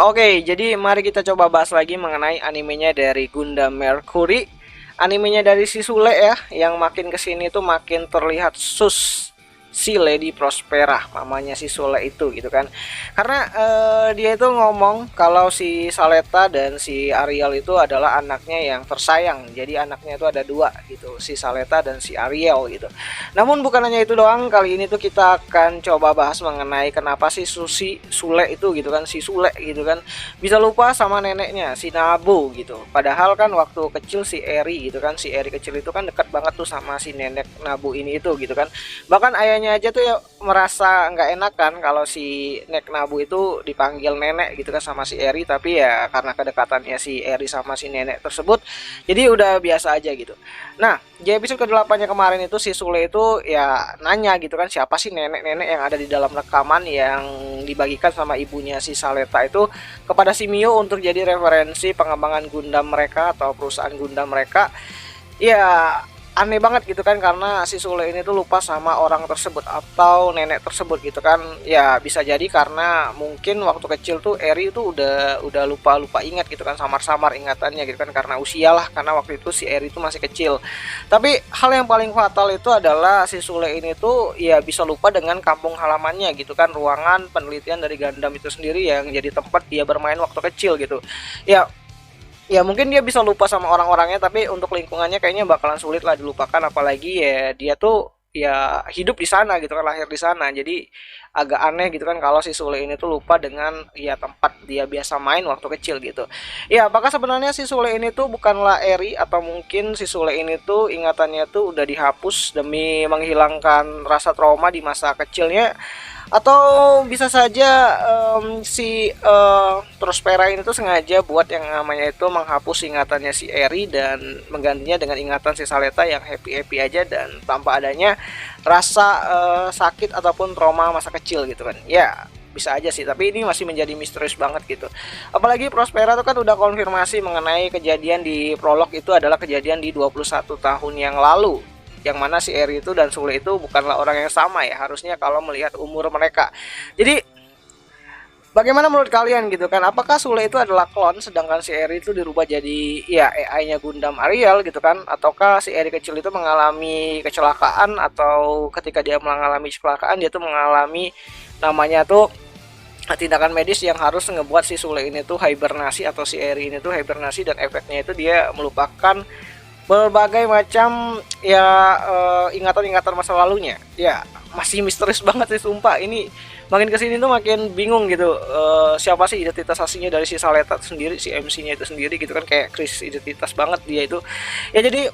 Oke, jadi mari kita coba bahas lagi mengenai animenya dari Gundam Mercury. Animenya dari si Sule ya, yang makin kesini tuh makin terlihat si Lady Prospera, mamanya si Sule itu gitu kan. Karena dia itu ngomong kalau si Saleta dan si Ariel itu adalah anaknya yang tersayang. Jadi anaknya itu ada dua gitu, si Saleta dan si Ariel gitu. Namun bukan hanya itu doang, kali ini tuh kita akan coba bahas mengenai kenapa sih Sule itu gitu kan, si Sule gitu kan bisa lupa sama neneknya si Nabu gitu. Padahal kan waktu kecil si Eri gitu kan, si Eri kecil itu kan dekat banget tuh sama si nenek Nabu ini itu gitu kan. Bahkan ayahnya aja tuh ya merasa nggak enakan kalau si Nek Nabu itu dipanggil nenek gitu kan sama si Eri, tapi ya karena kedekatannya si Eri sama si nenek tersebut jadi udah biasa aja gitu. Nah, di episode ke-8-nya kemarin itu si Sule itu ya nanya gitu kan, siapa sih nenek-nenek yang ada di dalam rekaman yang dibagikan sama ibunya si Saleta itu kepada si Mio untuk jadi referensi pengembangan Gundam mereka atau perusahaan Gundam mereka. Ya aneh banget gitu kan, karena si Sule ini tuh lupa sama orang tersebut atau nenek tersebut gitu kan. Ya bisa jadi karena mungkin waktu kecil tuh Eri itu udah lupa ingat gitu kan, samar-samar ingatannya gitu kan, karena usia lah, karena waktu itu si Eri itu masih kecil. Tapi hal yang paling fatal itu adalah si Sule ini tuh ya bisa lupa dengan kampung halamannya gitu kan, ruangan penelitian dari Gundam itu sendiri yang jadi tempat dia bermain waktu kecil gitu. Ya mungkin dia bisa lupa sama orang-orangnya, tapi untuk lingkungannya kayaknya bakalan sulit lah dilupakan, apalagi ya dia tuh ya hidup di sana gitu kan, lahir di sana. Jadi agak aneh gitu kan kalau si Sule ini tuh lupa dengan ya tempat dia biasa main waktu kecil gitu. Ya apakah sebenarnya si Sule ini tuh bukanlah Eri, atau mungkin si Sule ini tuh ingatannya tuh udah dihapus demi menghilangkan rasa trauma di masa kecilnya, atau bisa saja si Prospera ini tuh sengaja buat yang namanya itu menghapus ingatannya si Eri dan menggantinya dengan ingatan si Saleta yang happy-happy aja dan tanpa adanya rasa sakit ataupun trauma masa kecil gitu kan. Ya bisa aja sih, tapi ini masih menjadi misterius banget gitu. Apalagi Prospera tuh kan udah konfirmasi mengenai kejadian di prolog itu adalah kejadian di 21 tahun yang lalu, yang mana si Eri itu dan Sule itu bukanlah orang yang sama ya harusnya kalau melihat umur mereka. Jadi bagaimana menurut kalian gitu kan, apakah Sule itu adalah klon sedangkan si Eri itu dirubah jadi ya AI-nya Gundam Ariel gitu kan, ataukah si Eri kecil itu mengalami kecelakaan, atau ketika dia mengalami kecelakaan dia tuh mengalami namanya tuh tindakan medis yang harus ngebuat si Sule ini tuh hibernasi, atau si Eri ini tuh hibernasi dan efeknya itu dia melupakan berbagai macam ya ingatan-ingatan masa lalunya. Ya masih misterius banget sih sumpah. Ini makin kesini tuh makin bingung gitu, siapa sih identitas aslinya dari si Saleta sendiri, si MC-nya itu sendiri gitu kan, kayak Chris identitas banget dia itu. Ya jadi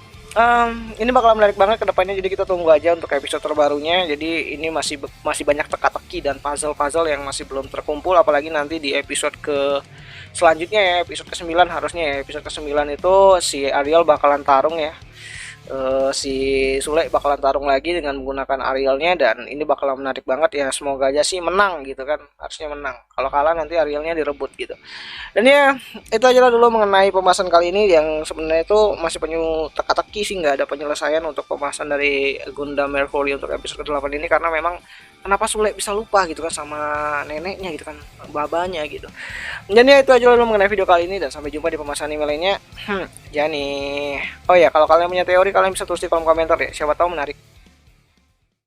ini bakal menarik banget ke depannya, jadi kita tunggu aja untuk episode terbarunya. Jadi ini masih banyak teka-teki dan puzzle-puzzle yang masih belum terkumpul, apalagi nanti di episode ke selanjutnya ya, episode ke-9 harusnya ya. Episode ke-9 itu si Ariel bakalan tarung ya, si Sule bakalan tarung lagi dengan menggunakan Arielnya, dan ini bakalan menarik banget ya. Semoga aja sih menang gitu kan, harusnya menang. Kalau kalah nanti Arielnya direbut gitu. Dan ya itu aja lah dulu mengenai pembahasan kali ini, yang sebenarnya itu masih penuh teka-teki sih, nggak ada penyelesaian untuk pembahasan dari Gundam Mercury untuk episode ke-8 ini, karena memang kenapa Sule bisa lupa gitu kan sama neneknya gitu kan, babanya gitu. Dan ya itu aja dulu mengenai video kali ini, dan sampai jumpa di pembahasan anime lainnya. Jangan nih. Oh ya, kalau kalian punya teori kalian bisa tulis di kolom komentar ya, siapa tahu menarik.